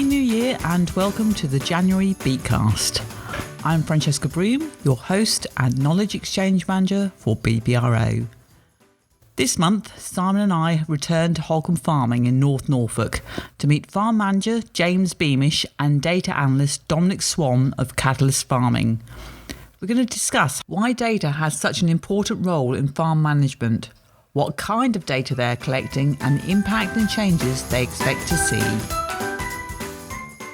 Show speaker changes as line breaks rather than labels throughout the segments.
Happy New Year and welcome to the January BeetCast. I'm Francesca Broom, your host and Knowledge Exchange Manager for BBRO. This month, Simon and I returned to Holkham Farming in North Norfolk to meet Farm Manager James Beamish and Data Analyst Dominic Swan of Catalyst Farming. We're going to discuss why data has such an important role in farm management, what kind of data they're collecting and the impact and changes they expect to see.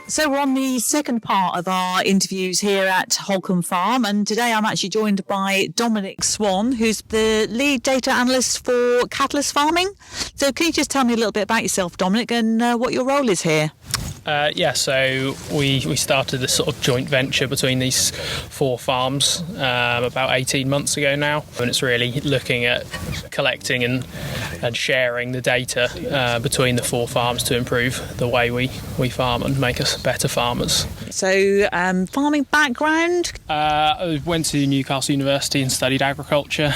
So we're on the second part of our interviews here at Holkham Farm, and today I'm actually joined by Dominic Swan, who's the lead data analyst for Catalyst Farming. So can you just tell me a little bit about yourself, Dominic, and what your role is here?
So we started this sort of joint venture between these four farms about 18 months ago now, and it's really looking at collecting and sharing the data between the four farms to improve the way we farm and make us better farmers.
So farming background?
I went to Newcastle University and studied agriculture.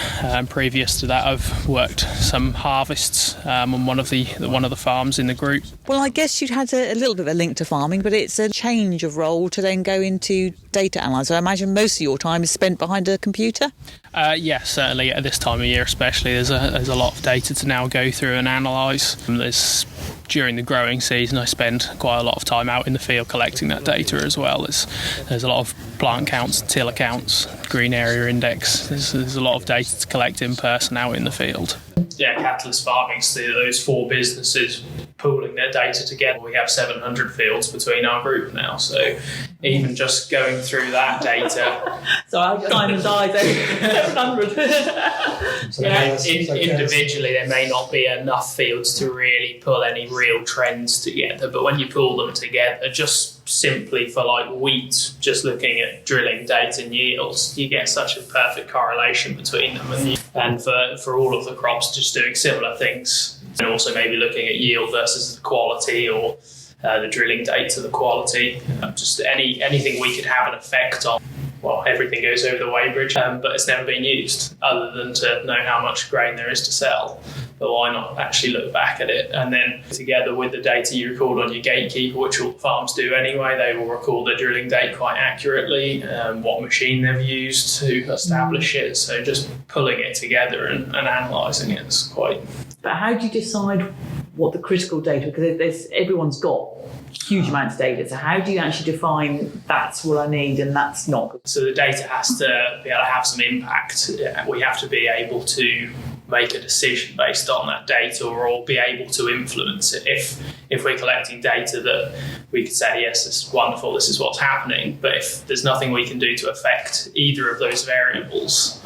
Previous to that, I've worked some harvests on one of the farms in the group.
Well, I guess you'd had a little bit of a link to farming, but it's a change of role to then go into data analysis. I imagine most of your time is spent behind a computer?
Yes, certainly at this time of year especially. There's a lot of data to now go through and analyse. During the growing season, I spend quite a lot of time out in the field collecting that data as well. There's a lot of plant counts, till accounts, green area index. There's a lot of data to collect in person out in the field. Yeah, Catalyst Farming, so those four businesses pooling their data together. We have 700 fields between our group now, so even just going through that data.
Sorry, Simon's eyes over 700.
Individually, there may not be enough fields to really pull any real trends together, but when you pull them together, just simply for like wheat, just looking at drilling data and yields, you get such a perfect correlation between them. And for all of the crops, just doing similar things. And also maybe looking at yield versus the quality, or the drilling data, the quality. Just anything we could have an effect on. Well, everything goes over the weighbridge, but it's never been used other than to know how much grain there is to sell. But why not actually look back at it? And then together with the data you record on your gatekeeper, which all the farms do anyway, they will record the drilling date quite accurately, what machine they've used to establish it. So just pulling it together and analysing it is quite...
But how do you decide what the critical data, because everyone's got huge amounts of data, so how do you actually define that's what I need and that's not?
So the data has to be able to have some impact. We have to be able to make a decision based on that data, or be able to influence it. If we're collecting data that we could say, yes, this is wonderful, this is what's happening, but if there's nothing we can do to affect either of those variables,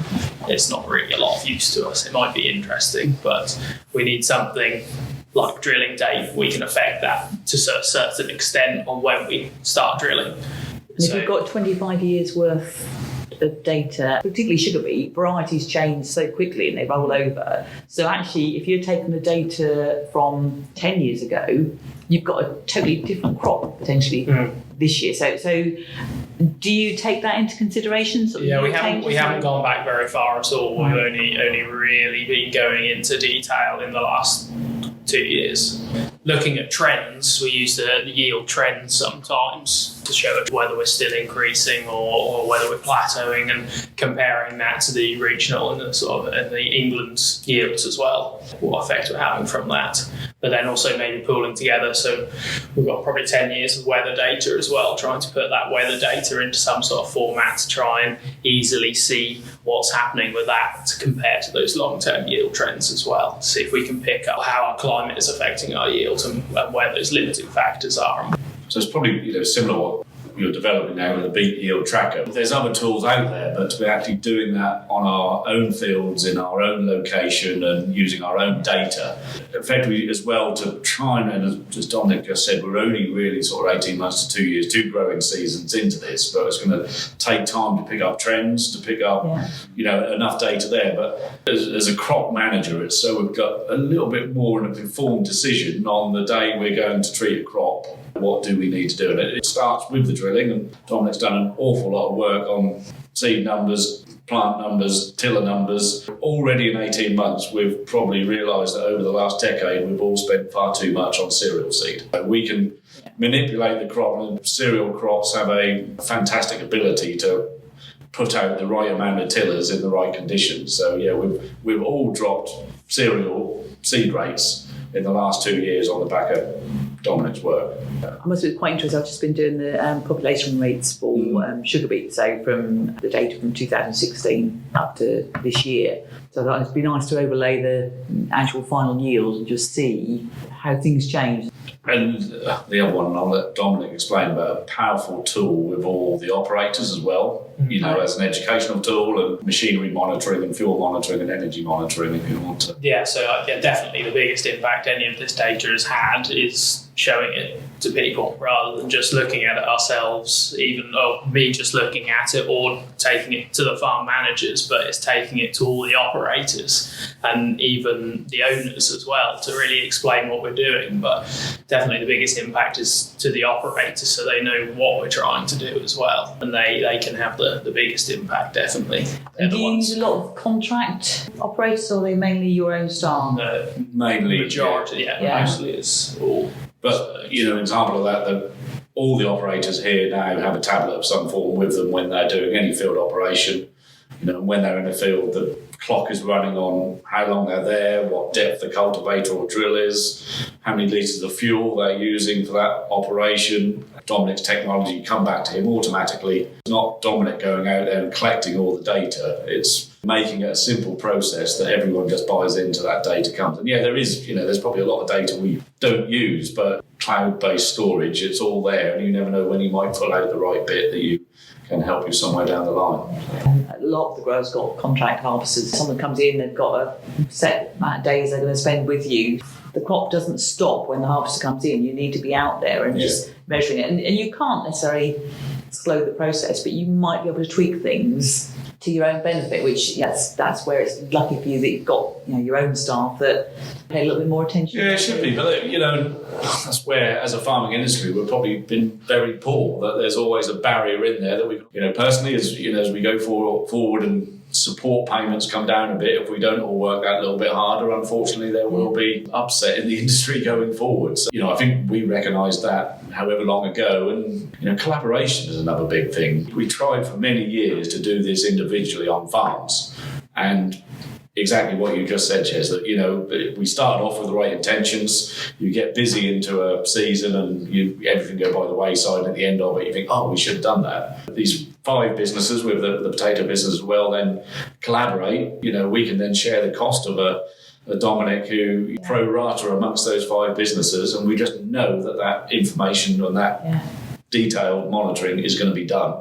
it's not really a lot of use to us. It might be interesting, but we need something like drilling date. We can affect that to a certain extent on when we start drilling.
And if you've got 25 years worth of data, particularly sugar beet, varieties change so quickly and they roll over. So actually, if you're taking the data from 10 years ago, you've got a totally different crop potentially this year. So do you take that into consideration?
Yeah, we haven't gone back very far at all. We've only really been going into detail in the last 2 years. Looking at trends, we use the yield trends sometimes to show whether we're still increasing or whether we're plateauing, and comparing that to the regional and the England's yields as well, what effect we're having from that. But then also maybe pooling together. So we've got probably 10 years of weather data as well, trying to put that weather data into some sort of format to try and easily see what's happening with that compared to those long-term yield trends as well. See if we can pick up how our climate is affecting our yields and where those limiting factors are.
So it's probably similar to what you're developing now with the beet yield tracker. There's other tools out there, but to be actually doing that on our own fields, in our own location and using our own data, effectively as well to try and, as Dominic just said, we're only really sort of 18 months to 2 years, 2 growing seasons into this, but it's going to take time to pick up trends, to pick up enough data there. But as a crop manager, it's so we've got a little bit more of an informed decision on the day we're going to treat a crop. What do we need to do? And it starts with the drilling, and Dominic's done an awful lot of work on seed numbers, plant numbers, tiller numbers. Already in 18 months, we've probably realised that over the last decade, we've all spent far too much on cereal seed. We can manipulate the crop, and cereal crops have a fantastic ability to put out the right amount of tillers in the right conditions. So yeah, we've all dropped cereal seed rates in the last 2 years on the back of Dominic's work.
I must be quite interested. I've just been doing the population rates for sugar beet, so from the data from 2016 up to this year. So I thought it'd be nice to overlay the actual final yield and just see how things change.
And the other one, I'll let Dominic explain about a powerful tool with all the operators as well, you know, as an educational tool, and machinery monitoring and fuel monitoring and energy monitoring if you want to.
Yeah, so definitely the biggest impact any of this data has had is showing it to people rather than just looking at it ourselves, me just looking at it or taking it to the farm managers, but it's taking it to all the operators and even the owners as well to really explain what we're doing. But definitely the biggest impact is to the operators, so they know what we're trying to do as well, and they can have the biggest impact, definitely.
Do you use a lot of contract operators, or are they mainly your own staff?
Mainly.
Majority, mostly it's all.
But, you know, an example of that all the operators here now have a tablet of some form with them when they're doing any field operation. You know, when they're in the field, the clock is running on how long they're there, what depth the cultivator or drill is, how many litres of fuel they're using for that operation. Dominic's technology come back to him automatically. It's not Dominic going out there and collecting all the data. It's making it a simple process that everyone just buys into that data comes. And yeah, there's probably a lot of data we don't use, but cloud-based storage, it's all there, and you never know when you might pull out the right bit that you can help you somewhere down the line.
A lot of the growers got contract harvesters. Someone comes in, they've got a set amount of days they're going to spend with you. The crop doesn't stop when the harvester comes in. You need to be out there and just measuring it. And you can't necessarily slow the process, but you might be able to tweak things to your own benefit, which that's where it's lucky for you that you've got your own staff that pay a little bit more attention.
Yeah, it should be, but that's where, as a farming industry, we've probably been very poor. That there's always a barrier in there that we, personally, as we go forward and support payments come down a bit, if we don't all work that little bit harder, unfortunately, there will be upset in the industry going forward. So, I think we recognised that however long ago, and collaboration is another big thing. We tried for many years to do this individually on farms, and exactly what you just said, Ches, that, we started off with the right intentions, you get busy into a season and everything go by the wayside, and at the end of it you think, we should have done that. These 5 businesses with the potato business as well then collaborate, we can then share the cost of a Dominic who pro rata amongst those 5 businesses, and we just know that information and that detailed monitoring is going to be done.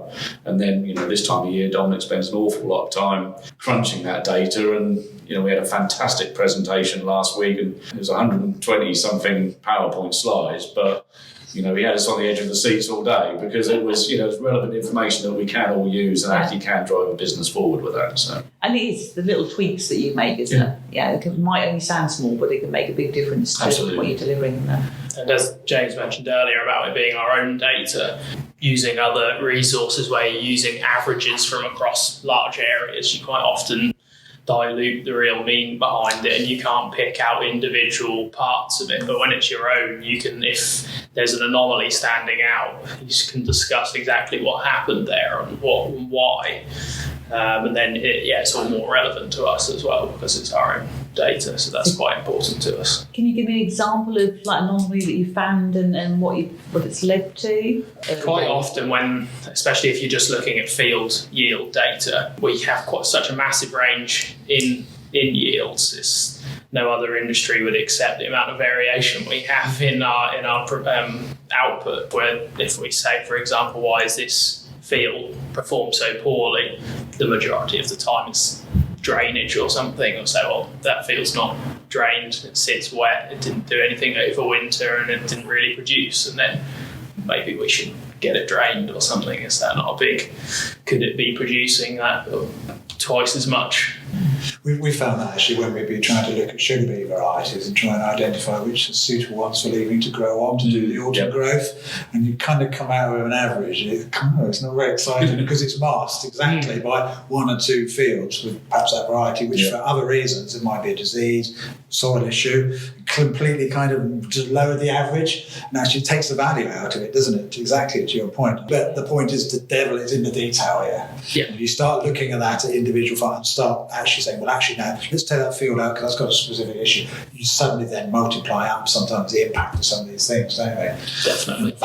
And then, this time of year, Dominic spends an awful lot of time crunching that data, and, we had a fantastic presentation last week, and it was 120 something PowerPoint slides, but he had us on the edge of the seats all day because it was, it's relevant information that we can all use and actually can drive a business forward with that. So. And
it is the little tweaks that you make, isn't it? Yeah, it might only sound small, but it can make a big difference to what you're delivering.
And as James mentioned earlier about it being our own data, using other resources where you're using averages from across large areas, you quite often dilute the real meaning behind it, and you can't pick out individual parts of it. But when it's your own, you can, if there's an anomaly standing out, you can discuss exactly what happened there and what and why. And then it's all more relevant to us as well because it's our own data, so that's quite important to us.
Can you give me an example of an anomaly that you found and what it's led to?
Quite often when, especially if you're just looking at field yield data, we have such a massive range in yields. No other industry would accept the amount of variation we have in our output, where if we say, for example, why is this field perform so poorly, the majority of the time it's drainage or something, or say, well, that field's not drained, it sits wet, it didn't do anything over winter and it didn't really produce, and then maybe we should get it drained or something. Is that not could it be producing that twice as much?
We found that actually when we've been trying to look at sugar beet varieties and try and identify which are suitable ones for leaving to grow on to do the autumn growth, and you kind of come out with an average, and it's not very exciting because it's masked exactly by 1 or 2 fields with perhaps that variety, which for other reasons, it might be a disease, soil issue, completely kind of just lower the average, and actually takes the value out of it, doesn't it? Exactly to your point. But the point is, the devil is in the detail here.
Yeah.
If you start looking at that at individual farms and start actually saying, well, actually, now let's take that field out because that's got a specific issue. You suddenly then multiply up sometimes the impact of some of these things, don't they?
Definitely.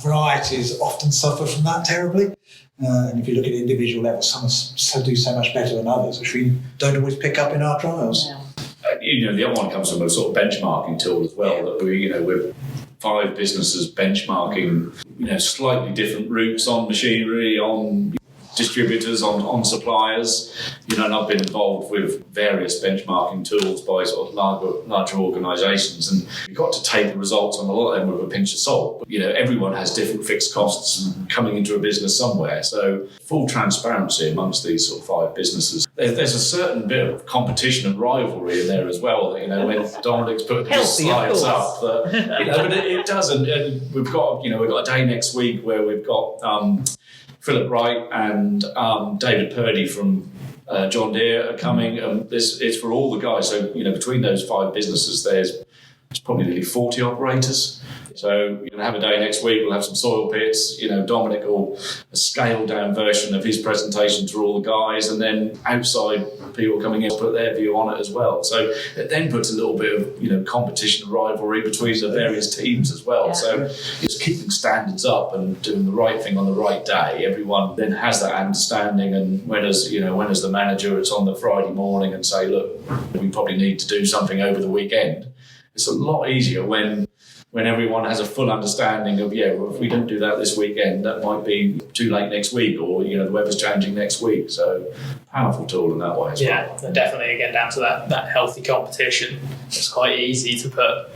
Varieties often suffer from that terribly. And if you look at individual levels, some do so much better than others, which we don't always pick up in our trials.
Yeah.
The other one comes from a sort of benchmarking tool as well, that we're 5 businesses benchmarking, slightly different routes on machinery, on distributors, on suppliers, and I've been involved with various benchmarking tools by sort of larger organisations, and you've got to take the results on a lot of them with a pinch of salt. But, everyone has different fixed costs coming into a business somewhere, so full transparency amongst these sort of 5 businesses. There's a certain bit of competition and rivalry in there as well. When Dominic's put these slides up, but it doesn't. And we've got a day next week where we've got Philip Wright and David Purdy from John Deere are coming. It's for all the guys. So, between those 5 businesses, there's probably nearly 40 operators. So you're going to have a day next week. We'll have some soil pits. Dominic will a scaled down version of his presentation to all the guys, and then outside people coming in put their view on it as well. So it then puts a little bit of competition and rivalry between the various teams as well. Yeah. So it's keeping standards up and doing the right thing on the right day. Everyone then has that understanding, and when as the manager, it's on the Friday morning and say, look, we probably need to do something over the weekend. It's a lot easier when everyone has a full understanding of, if we don't do that this weekend, that might be too late next week, or, the weather's changing next week. So powerful tool in that way as well.
Yeah, definitely, again, down to that healthy competition. It's quite easy to put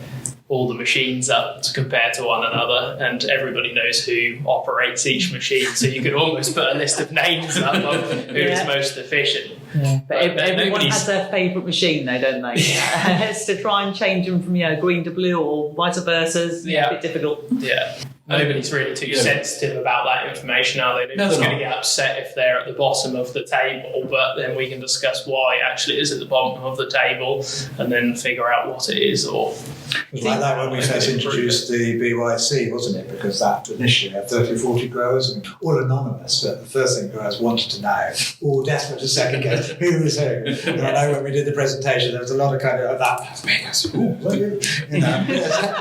all the machines up to compare to one another, and everybody knows who operates each machine, so you could almost put a list of names up of who is most efficient.
Yeah. But everyone has their favourite machine though, don't they? It's to try and change them from green to blue or vice versa. It's a bit difficult.
Yeah. Nobody's really too sensitive about that information, are they? They're just going to get upset if they're at the bottom of the table, but then we can discuss why actually it is at the bottom of the table and then figure out what it is. Or
it was like that when we first introduced the BYC, wasn't it? Because that initially had 30 or 40 growers, and all anonymous, but the first thing growers wanted to know, all desperate to second guess, who was who. And I know when we did the presentation, there was a lot of kind of that.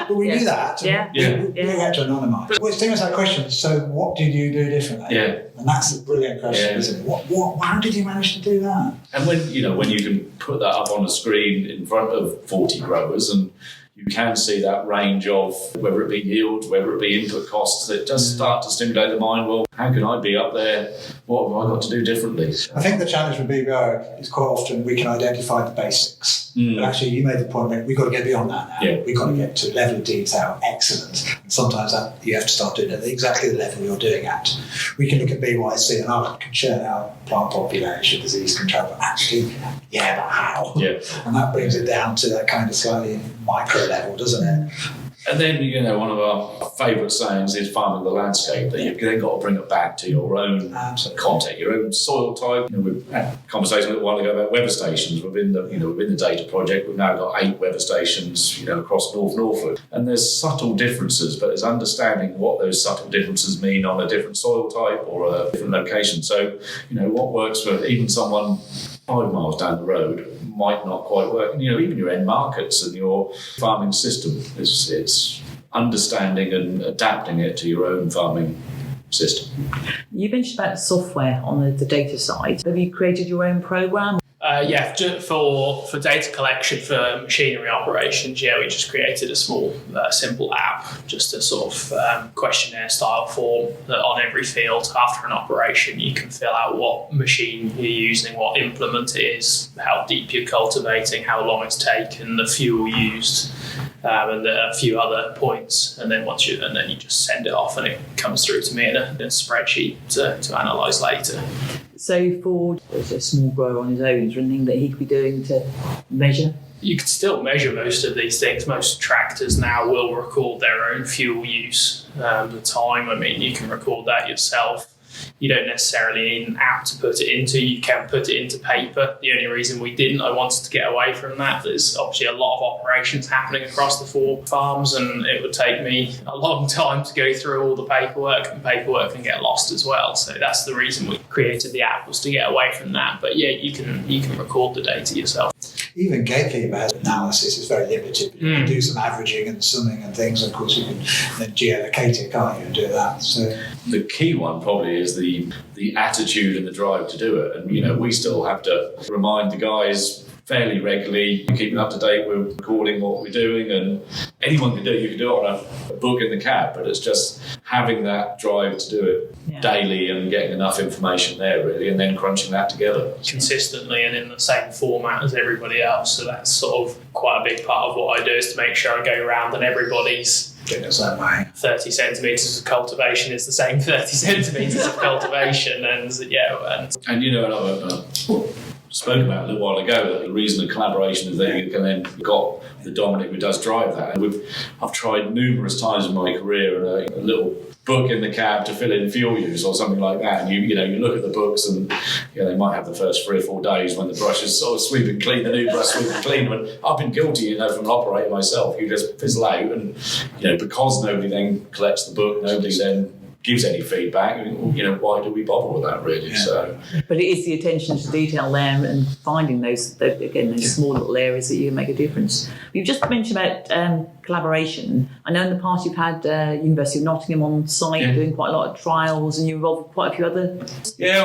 But we knew that. We had to anonymise. Well, it's taking us that question. So, what did you do differently?
Yeah,
and that's a brilliant question, isn't it? How did you manage to do that?
And when you can put that up on a screen in front of 40 growers, and you can see that range of whether it be yield, whether it be input costs, it does start to stimulate the mind. Well, how can I be up there? What have I got to do differently?
I think the challenge with BBR is quite often we can identify the basics. But actually, you made the point that we've got to get beyond that now.
Yeah.
We've got to get to level of detail, excellence. And sometimes that you have to start doing it at exactly the level you're doing at. We can look at BYC and I can churn out plant population, disease control, but actually, but how?
Yeah.
And that brings it down to that kind of slightly micro level, doesn't it?
And then, one of our favourite sayings is farming the landscape, that you've then got to bring it back to your own content, your own soil type. We had a conversation a little while ago about weather stations. Within the data project, we've now got 8 weather stations, across North Norfolk. And there's subtle differences, but there's understanding what those subtle differences mean on a different soil type or a different location. So, what works for even someone 5 miles down the road might not quite work. And, even your end markets and your farming system, it's understanding and adapting it to your own farming system.
You mentioned about software on the data side. Have you created your own program?
For data collection for machinery operations, we just created a small, simple app, just a sort of questionnaire style form that on every field after an operation you can fill out what machine you're using, what implement it is, how deep you're cultivating, how long it's taken, the fuel used, and a few other points. And then you just send it off and it comes through to me in a spreadsheet to analyse later.
So for a small grower on his own, is there anything that he could be doing to measure?
You can still measure most of these things. Most tractors now will record their own fuel use, the time. You can record that yourself. you don't necessarily need an app to put it into. You can put it into paper. The only reason we didn't, I wanted to get away from that. There's obviously a lot of operations happening across the 4 farms, and it would take me a long time to go through all the paperwork, and paperwork can get lost as well. So that's the reason we created the app, was to get away from that. But yeah, you can record the data yourself.
Even Gatekeeper analysis is very limited. You can do some averaging and summing and things. Of course, you can then geolocate it, can't you, and do that. So
the key one probably is the attitude and the drive to do it. And we still have to remind the guys fairly regularly, keeping up to date with recording what we're doing, and anyone can do it. You can do it on a book in the cab, but it's just having that drive to do it daily and getting enough information there really, and then crunching that together
consistently and in the same format as everybody else. So that's sort of quite a big part of what I do, is to make sure I go around and everybody's
getting us that way.
30 centimetres of cultivation is the same 30 centimetres of cultivation, and
spoke about a little while ago that the reason the collaboration is there, you can then got the Dominic who does drive that. And I've tried numerous times in my career a little book in the cab to fill in fuel use or something like that. And you look at the books, and they might have the first 3 or 4 days when the brush is sort of sweeping clean, the new brush sweeping clean. And I've been guilty, from an operator myself. You just fizzle out, and because nobody then collects the book, nobody then gives any feedback, why do we bother with that really? Yeah. So,
but it is the attention to detail there, and finding those small little areas that you can make a difference. You've just mentioned about collaboration. I know in the past you've had University of Nottingham on site doing quite a lot of trials, and you're involved with quite a few other.
Yeah,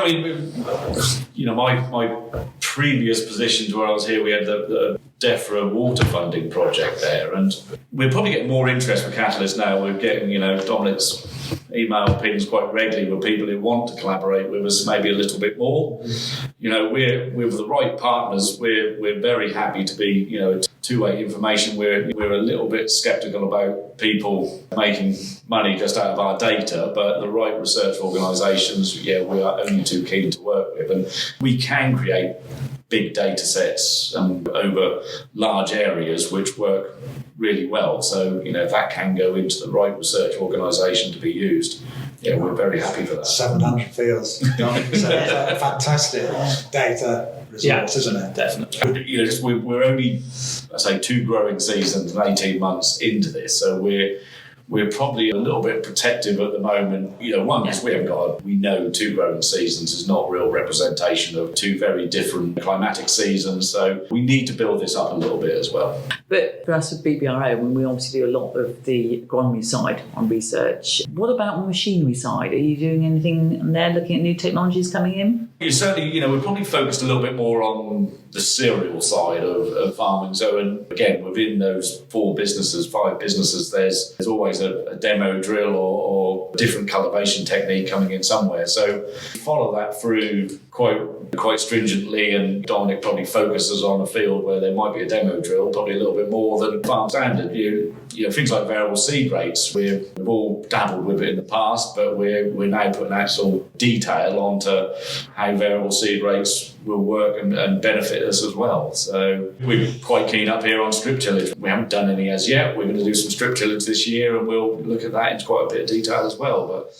my previous positions where I was here, we had the DEFRA water funding project there, and we're probably getting more interest for Catalyst now. We're getting, Dominic's email pings quite regularly with people who want to collaborate with us maybe a little bit more. We're with the right partners. We're very happy to be, two-way information. We're a little bit sceptical about people making money just out of our data, but the right research organisations, we are only too keen to work with, and we can create big data sets over large areas which work really well. So, that can go into the right research organisation to be used. Yeah, we're very happy for that.
700 fields. Fantastic data results, isn't it?
Definitely.
We're only, 2 growing seasons and 18 months into this, so we're probably a little bit protective at the moment. One, because we know 2 growing seasons is not real representation of 2 very different climatic seasons. So we need to build this up a little bit as well.
But for us at BBRO, when we obviously do a lot of the agronomy side on research, what about on the machinery side? Are you doing anything there, looking at new technologies coming in?
Certainly, we're probably focused a little bit more on the cereal side of farming. So, and again, within those 5 businesses, there's always a demo drill or different cultivation technique coming in somewhere. So follow that through quite stringently, and Dominic probably focuses on a field where there might be a demo drill, probably a little bit more than farm standard. Things like variable seed rates, we've all dabbled with it in the past, but we're now putting actual detail onto how variable seed rates will work and benefit us as well. So we're quite keen up here on strip tillage. We haven't done any as yet. We're going to do some strip tillage this year, and we'll look at that in quite a bit of detail as well. But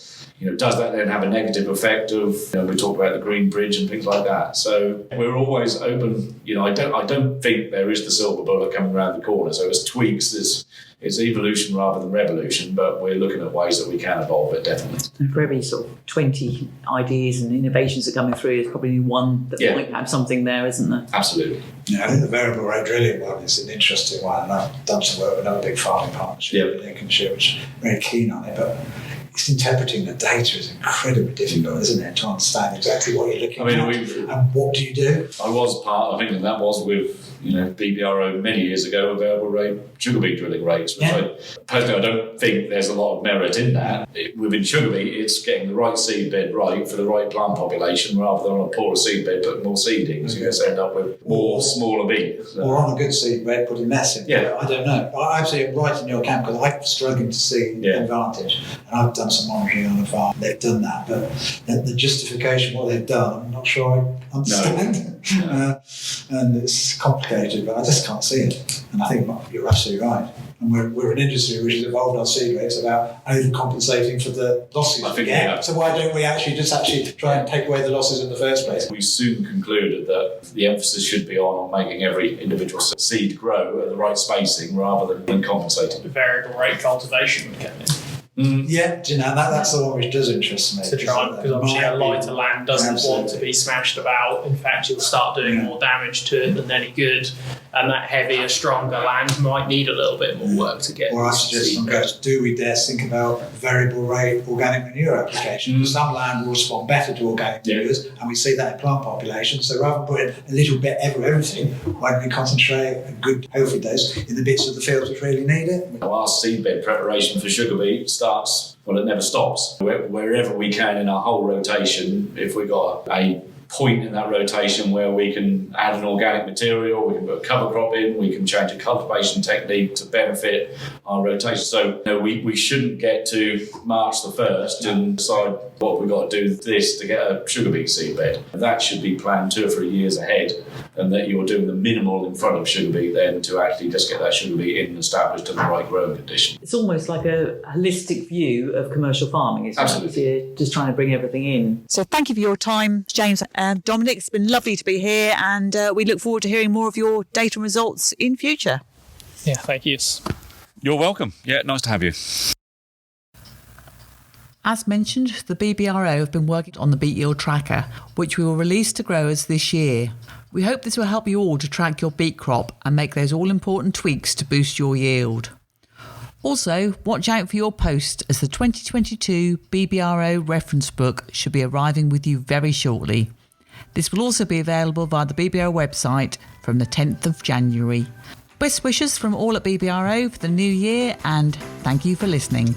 does that then have a negative effect of, we talk about the green bridge and things like that. So we're always open. I don't think there is the silver bullet coming around the corner. So it's tweaks, it's evolution rather than revolution, but we're looking at ways that we can evolve it, definitely.
And for every sort of 20 ideas and innovations that are coming through, there's probably one that might have something there, isn't there?
Absolutely.
Yeah, I think the variable rate drilling one is an interesting one, and I've done some work with another big farming partnership in Lincolnshire, which I'm very keen on it, but it's interpreting the data is incredibly difficult, isn't it, to understand exactly what you're looking at and what do you do?
I was part of it, and that was with BBRO many years ago, variable rate sugar beet drilling rates, which personally I don't think there's a lot of merit in that. Within sugar beet, it's getting the right seed bed right for the right plant population, rather than on a poorer seed bed putting more seedings. You just end up with more smaller beet. So.
Or on a good seed bed putting less in. Yeah. I don't know. I'm actually right in your camp, because I'm struggling to see the advantage. And I've done some monitoring on the farm. They've done that, but the justification what they've done, I'm not sure I understand.
No.
And it's complicated, but I just can't see it. And I think you're absolutely right. And we're an industry which has evolved our seed rates about overcompensating for the losses we get. So why don't we actually try and take away the losses in the first place?
We soon concluded that the emphasis should be on making every individual seed grow at the right spacing rather than compensating.
The variable rate cultivation would come in.
Yeah, do you know, that's the one which does interest me.
To try, because obviously a lighter land doesn't want to be smashed about. In fact, you'll start doing more damage to it than any good. And that heavier, stronger land might need a little bit more work to get.
Or I suggest on goes, do we dare think about variable rate organic manure application? Some land will respond better to organic manures, and we see that in plant populations. So rather than putting a little bit everything, why don't we concentrate a good healthy dose in the bits of the fields which really need it?
Our seedbed preparation for sugar beet starts, well, it never stops. Wherever we can in our whole rotation, if we got a point in that rotation where we can add an organic material, we can put a cover crop in, we can change a cultivation technique to benefit our rotation. So we shouldn't get to March the 1st and decide what we've got to do this to get a sugar beet seedbed. That should be planned 2 or 3 years ahead, and that you're doing the minimal in front of sugar beet then to actually just get that sugar beet in and established in the right growing condition.
It's almost like a holistic view of commercial farming, isn't
Absolutely.
it? You're just trying to bring everything in. So thank you for your time, James and Dominic. It's been lovely to be here, and we look forward to hearing more of your data and results in future.
Yeah, thank you.
You're welcome. Yeah, nice to have you.
As mentioned, the BBRO have been working on the beet yield tracker, which we will release to growers this year. We hope this will help you all to track your beet crop and make those all-important tweaks to boost your yield. Also, watch out for your post, as the 2022 BBRO reference book should be arriving with you very shortly. This will also be available via the BBRO website from the 10th of January. Best wishes from all at BBRO for the new year, and thank you for listening.